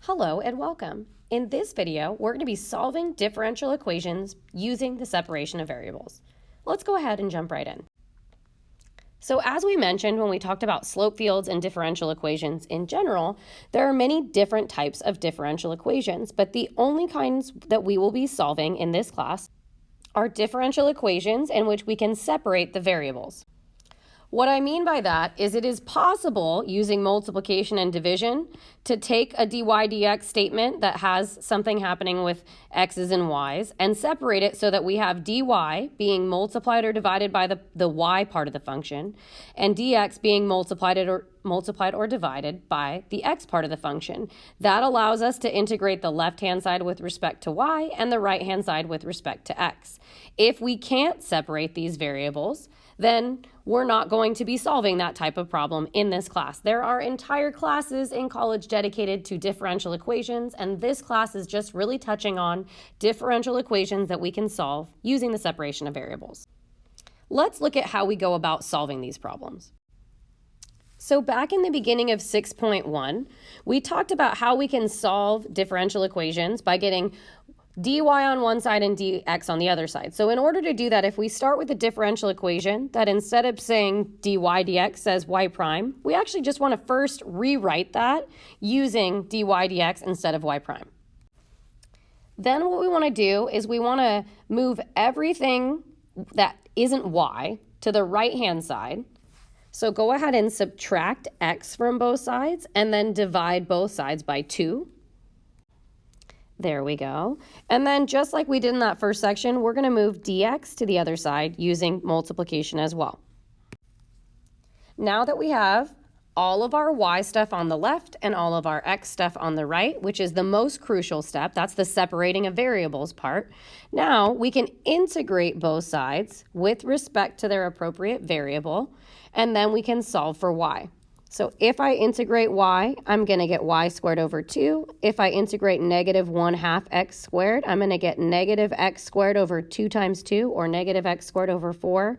Hello and welcome. In this video, we're going to be solving differential equations using the separation of variables. Let's go ahead and jump right in. So as we mentioned when we talked about slope fields and differential equations in general, there are many different types of differential equations, but the only kinds that we will be solving in this class are differential equations in which we can separate the variables. What I mean by that is it is possible using multiplication and division to take a dy dx statement that has something happening with x's and y's and separate it so that we have dy being multiplied or divided by the y part of the function and dx being multiplied or divided by the x part of the function. That allows us to integrate the left-hand side with respect to y and the right-hand side with respect to x. If we can't separate these variables, then we're not going to be solving that type of problem in this class. There are entire classes in college dedicated to differential equations, and this class is just really touching on differential equations that we can solve using the separation of variables. Let's look at how we go about solving these problems. So back in the beginning of 6.1, we talked about how we can solve differential equations by getting dy on one side and dx on the other side. So in order to do that, if we start with a differential equation that instead of saying dy dx says y prime, we actually just want to first rewrite that using dy dx instead of y prime. Then what we want to do is we want to move everything that isn't y to the right-hand side. So go ahead and subtract x from both sides and then divide both sides by 2. There we go. And then just like we did in that first section, we're going to move dx to the other side using multiplication as well. Now that we have all of our y stuff on the left and all of our x stuff on the right, which is the most crucial step, that's the separating of variables part, now we can integrate both sides with respect to their appropriate variable, and then we can solve for y. So if I integrate y, I'm going to get y squared over 2. If I integrate negative 1/2 x squared, I'm going to get negative x squared over 2 times 2, or negative x squared over 4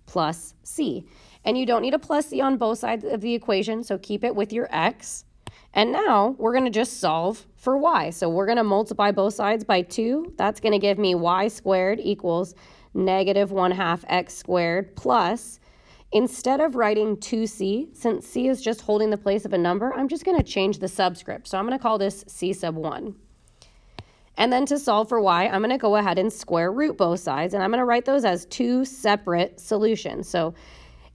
plus c. And you don't need a plus c on both sides of the equation, so keep it with your x. And now we're going to just solve for y. So we're going to multiply both sides by 2. That's going to give me y squared equals negative 1/2 x squared plus, instead of writing 2c, since c is just holding the place of a number, I'm just going to change the subscript. So I'm going to call this c sub 1. And then to solve for y, I'm going to go ahead and square root both sides, and I'm going to write those as two separate solutions. So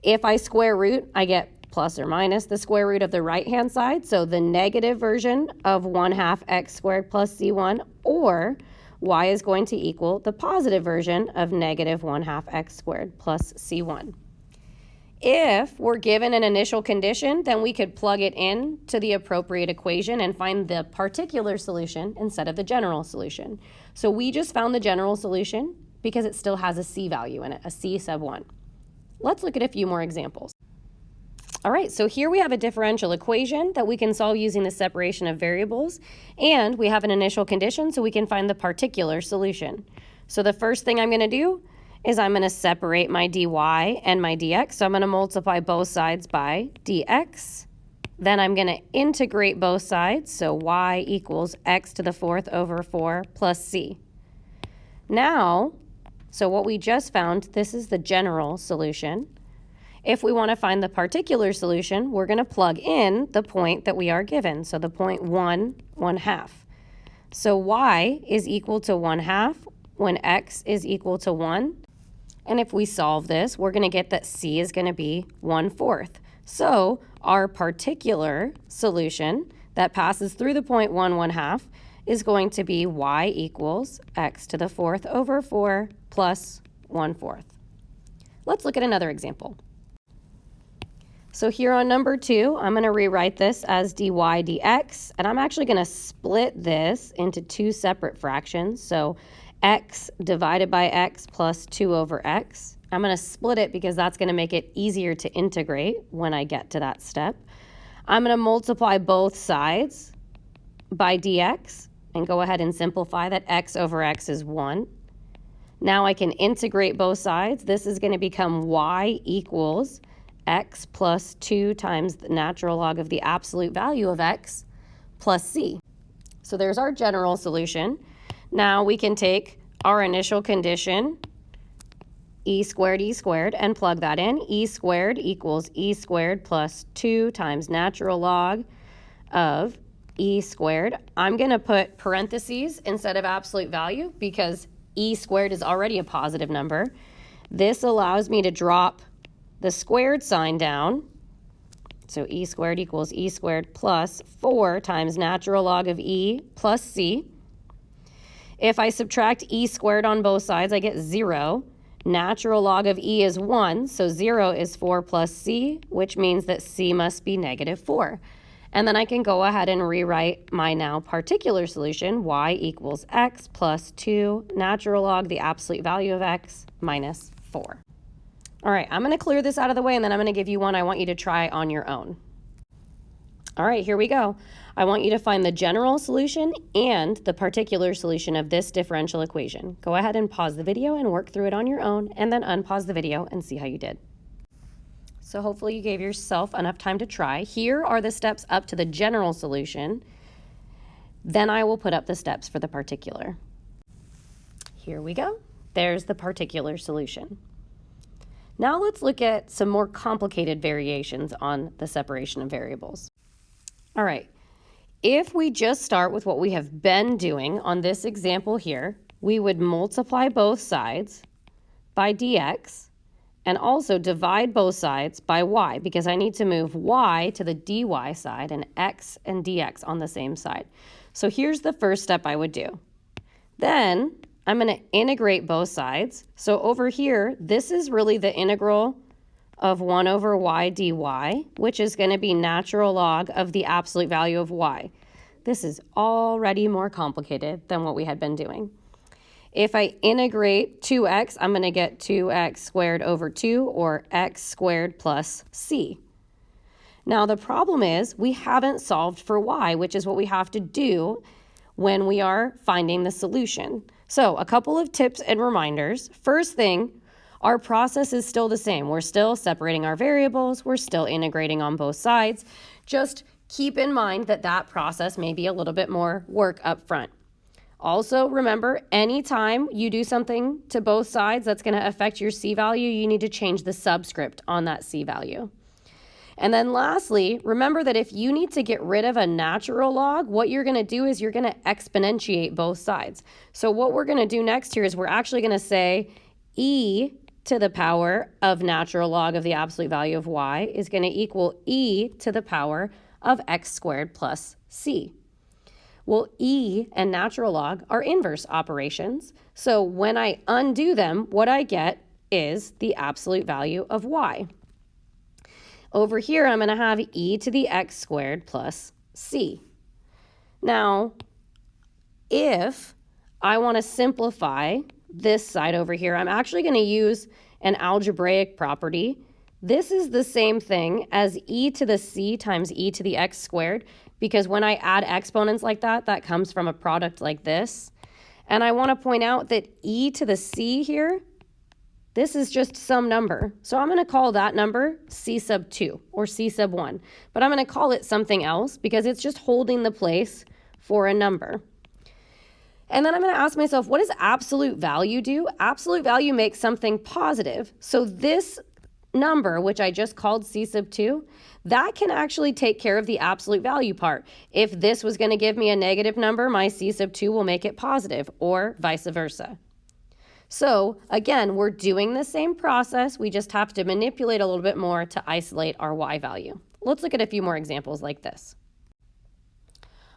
if I square root, I get plus or minus the square root of the right-hand side, so the negative version of 1/2 x squared plus c1, or y is going to equal the positive version of negative 1/2 x squared plus c1. If we're given an initial condition, then we could plug it in to the appropriate equation and find the particular solution instead of the general solution. So we just found the general solution because it still has a c value in it, a c sub 1. Let's look at a few more examples. All right, so here we have a differential equation that we can solve using the separation of variables, and we have an initial condition so we can find the particular solution. So the first thing I'm going to do is I'm going to separate my dy and my dx. So I'm going to multiply both sides by dx. Then I'm going to integrate both sides. So y equals x to the 4th over 4 plus c. Now, so what we just found, this is the general solution. If we want to find the particular solution, we're going to plug in the point that we are given. So the point 1/1/2. So y is equal to 1/2 when x is equal to 1. And if we solve this, we're going to get that c is going to be 1/4. So our particular solution that passes through the point 1/1/2 is going to be y equals x to the 4th over 4 plus 1/4. Let's look at another example. So here on number 2, I'm going to rewrite this as dy dx, and I'm actually going to split this into two separate fractions. So x divided by x plus 2 over x. I'm going to split it because that's going to make it easier to integrate when I get to that step. I'm going to multiply both sides by dx and go ahead and simplify that. X over x is 1. Now I can integrate both sides. This is going to become y equals x plus 2 times the natural log of the absolute value of x plus c. So there's our general solution. Now we can take our initial condition, e squared, and plug that in. E squared equals e squared plus 2 times natural log of e squared. I'm going to put parentheses instead of absolute value because e squared is already a positive number. This allows me to drop the squared sign down. So e squared equals e squared plus 4 times natural log of e plus c. If I subtract e squared on both sides, I get 0. Natural log of e is 1, so 0 is 4 plus c, which means that c must be negative 4. And then I can go ahead and rewrite my now particular solution, y equals x plus 2 natural log the absolute value of x minus 4. All right, I'm going to clear this out of the way, and then I'm going to give you one I want you to try on your own. All right, here we go. I want you to find the general solution and the particular solution of this differential equation. Go ahead and pause the video and work through it on your own, and then unpause the video and see how you did. So hopefully you gave yourself enough time to try. Here are the steps up to the general solution. Then I will put up the steps for the particular. Here we go. There's the particular solution. Now let's look at some more complicated variations on the separation of variables. All right, if we just start with what we have been doing on this example here, we would multiply both sides by dx and also divide both sides by y because I need to move y to the dy side and x and dx on the same side. So here's the first step I would do. Then I'm going to integrate both sides. So over here, this is really the integral of 1 over y dy, which is going to be natural log of the absolute value of y. This is already more complicated than what we had been doing. If I integrate 2x, I'm going to get 2x squared over 2, or x squared plus c. Now the problem is we haven't solved for y, which is what we have to do when we are finding the solution. So a couple of tips and reminders. First thing, our process is still the same. We're still separating our variables. We're still integrating on both sides. Just keep in mind that that process may be a little bit more work up front. Also, remember, anytime you do something to both sides that's going to affect your c value, you need to change the subscript on that c value. And then lastly, remember that if you need to get rid of a natural log, what you're going to do is you're going to exponentiate both sides. So what we're going to do next here is we're actually going to say e to the power of natural log of the absolute value of y is going to equal e to the power of x squared plus c. Well, e and natural log are inverse operations. So when I undo them, what I get is the absolute value of y. Over here, I'm going to have e to the x squared plus c. Now, if I want to simplify this side over here, I'm actually going to use an algebraic property. This is the same thing as e to the c times e to the x squared, because when I add exponents like that, that comes from a product like this. And I want to point out that e to the c here, this is just some number. So I'm going to call that number c sub 2 or c sub 1. But I'm going to call it something else because it's just holding the place for a number. And then I'm going to ask myself, what does absolute value do? Absolute value makes something positive. So this number, which I just called c sub 2, that can actually take care of the absolute value part. If this was going to give me a negative number, my c sub 2 will make it positive, or vice versa. So again, we're doing the same process. We just have to manipulate a little bit more to isolate our y value. Let's look at a few more examples like this.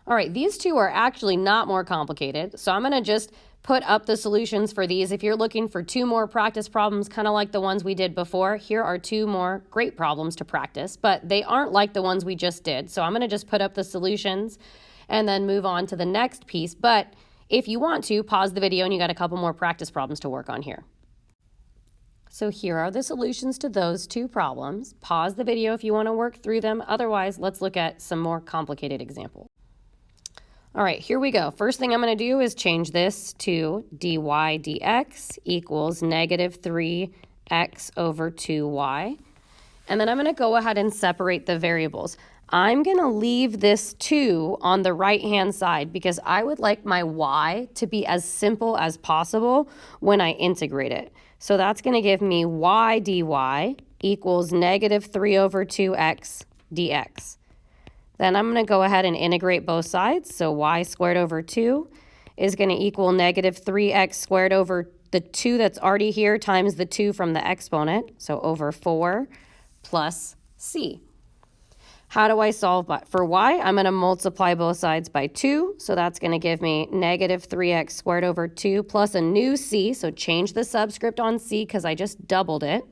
All right, these two are actually not more complicated. So I'm going to just put up the solutions for these. If you're looking for 2 more practice problems, kind of like the ones we did before, here are 2 more great problems to practice, but they aren't like the ones we just did. So I'm going to just put up the solutions and then move on to the next piece. But if you want to, pause the video and you got a couple more practice problems to work on here. So here are the solutions to those 2 problems. Pause the video if you want to work through them. Otherwise, let's look at some more complicated examples. All right, here we go. First thing I'm going to do is change this to dy dx equals negative 3x over 2y. And then I'm going to go ahead and separate the variables. I'm going to leave this 2 on the right-hand side because I would like my y to be as simple as possible when I integrate it. So that's going to give me y dy equals negative 3 over 2x dx. Then I'm going to go ahead and integrate both sides. So y squared over 2 is going to equal negative 3x squared over the 2 that's already here times the 2 from the exponent. So over 4 plus c. How do I solve for y? I'm going to multiply both sides by 2. So that's going to give me negative 3x squared over 2 plus a new c. So change the subscript on c because I just doubled it.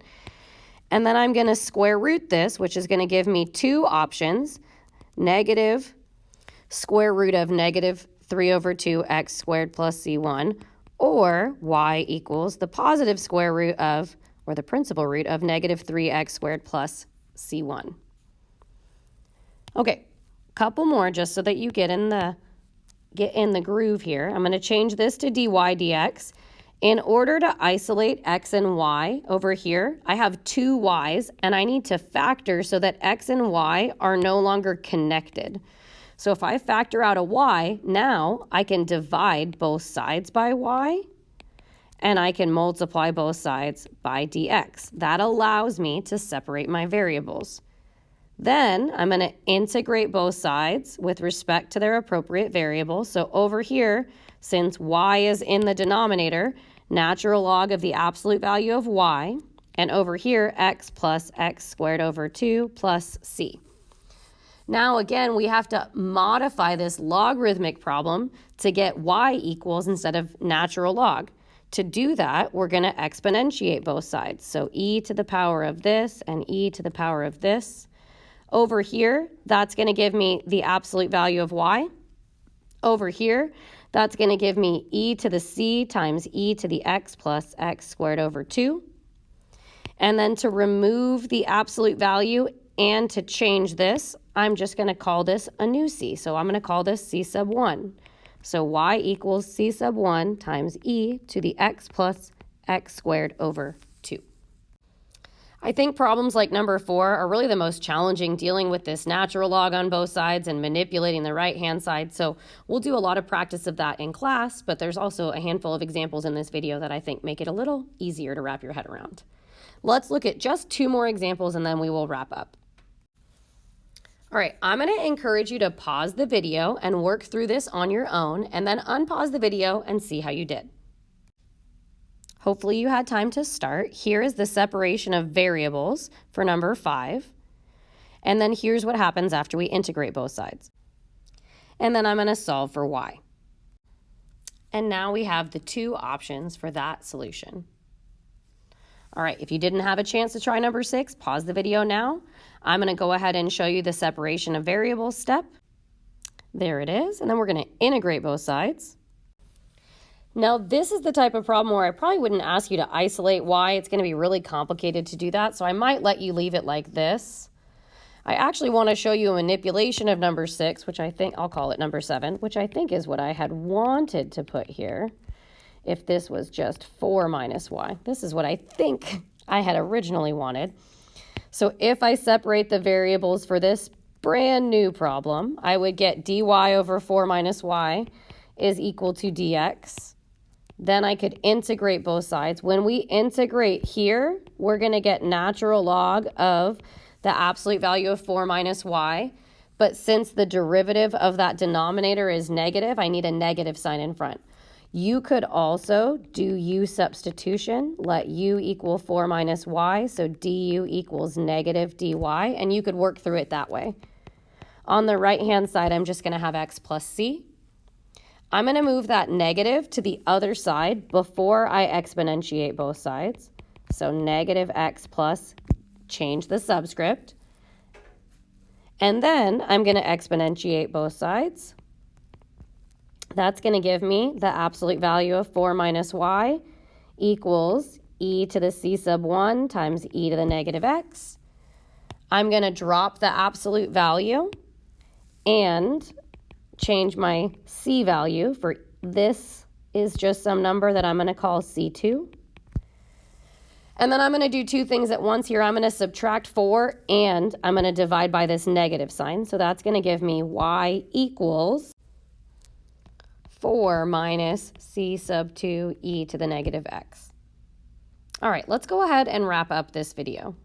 And then I'm going to square root this, which is going to give me 2 options. Negative square root of negative 3 over 2x squared plus c1, or y equals the positive square root of, or the principal root of negative 3x squared plus c1. Okay, couple more just so that you get in the groove here. I'm going to change this to dy dx. In order to isolate x and y over here, I have 2 y's, and I need to factor so that x and y are no longer connected. So if I factor out a y, now I can divide both sides by y, and I can multiply both sides by dx. That allows me to separate my variables. Then I'm going to integrate both sides with respect to their appropriate variables. So over here, since y is in the denominator, natural log of the absolute value of y, and over here, x plus x squared over 2 plus c. Now again, we have to modify this logarithmic problem to get y equals instead of natural log. To do that, we're going to exponentiate both sides. So e to the power of this and e to the power of this. Over here, that's going to give me the absolute value of y. Over here, that's going to give me e to the c times e to the x plus x squared over 2. And then to remove the absolute value and to change this, I'm just going to call this a new c. So I'm going to call this c sub 1. So y equals c sub 1 times e to the x plus x squared over 2. I think problems like number 4 are really the most challenging, dealing with this natural log on both sides and manipulating the right-hand side. So we'll do a lot of practice of that in class, but there's also a handful of examples in this video that I think make it a little easier to wrap your head around. Let's look at just 2 more examples and then we will wrap up. All right, I'm going to encourage you to pause the video and work through this on your own, and then unpause the video and see how you did. Hopefully you had time to start. Here is the separation of variables for number 5. And then here's what happens after we integrate both sides. And then I'm going to solve for y. And now we have the 2 options for that solution. All right, if you didn't have a chance to try number 6, pause the video now. I'm going to go ahead and show you the separation of variables step. There it is. And then we're going to integrate both sides. Now, this is the type of problem where I probably wouldn't ask you to isolate y. It's going to be really complicated to do that, so I might let you leave it like this. I actually want to show you a manipulation of number 6, which I think, I'll call it number 7, which I think is what I had wanted to put here if this was just 4 minus y. This is what I think I had originally wanted. So if I separate the variables for this brand new problem, I would get dy over 4 minus y is equal to dx. Then I could integrate both sides. When we integrate here, we're going to get natural log of the absolute value of 4 minus y. But since the derivative of that denominator is negative, I need a negative sign in front. You could also do u substitution, let u equal 4 minus y, so du equals negative dy, and you could work through it that way. On the right-hand side, I'm just going to have x plus c. I'm going to move that negative to the other side before I exponentiate both sides. So negative x plus, change the subscript. And then I'm going to exponentiate both sides. That's going to give me the absolute value of 4 minus y equals e to the c sub 1 times e to the negative x. I'm going to drop the absolute value and change my c value for this is just some number that I'm going to call c2. And then I'm going to do two things at once here. I'm going to subtract 4 and I'm going to divide by this negative sign. So that's going to give me y equals 4 minus c sub 2 e to the negative x. All right, let's go ahead and wrap up this video.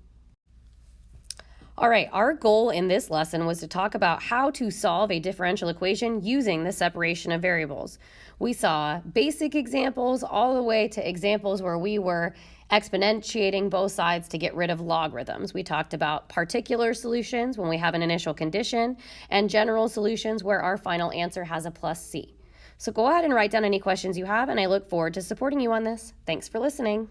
All right, our goal in this lesson was to talk about how to solve a differential equation using the separation of variables. We saw basic examples all the way to examples where we were exponentiating both sides to get rid of logarithms. We talked about particular solutions when we have an initial condition and general solutions where our final answer has a plus c. So go ahead and write down any questions you have, and I look forward to supporting you on this. Thanks for listening.